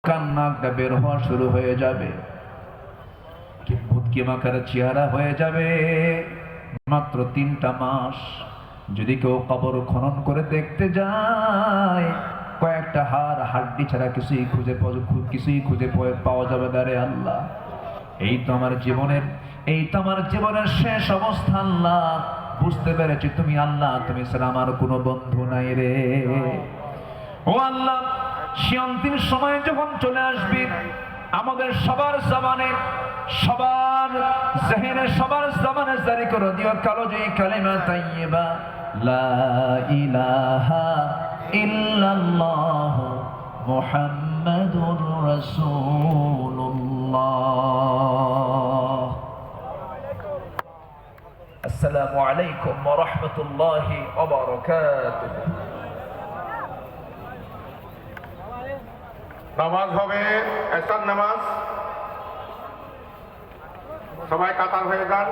কান্নাটা বের হওয়া শুরু হয়ে যাবে, ভুতকি মাখার চেহারা হয়ে যাবে। মাত্র 3টা মাস। যদি কেউ কবর খনন করে দেখতে যায়, কয়েকটা হাড় হাড্ডি ছাড়া কিছুই খুঁজে পাওয়া যাবে না রে আল্লাহ। এই তো আমার জীবনের শেষ অবস্থা আল্লাহ। বুঝতে পেরেছি তুমি আল্লাহ, তুমি ছাড়া আমার কোনো বন্ধু নাই রে। ও আল্লাহ, সে অন্তিম সময় যখন চলে আসবে, আমাদের সবার জবানে, সবার জেহেনে, সবার জবানে জারি করে দিও কালিমা কালিমা তাইয়্যিবা লা ইলাহা ইল্লাল্লাহ মুহাম্মাদুর রাসূলুল্লাহ। আসসালামু আলাইকুম ওয়া রাহমাতুল্লাহি ওয়া বারাকাতুহু। নামাজ হবে এশার নামাজ। সবাই কাতার হয়ে যান।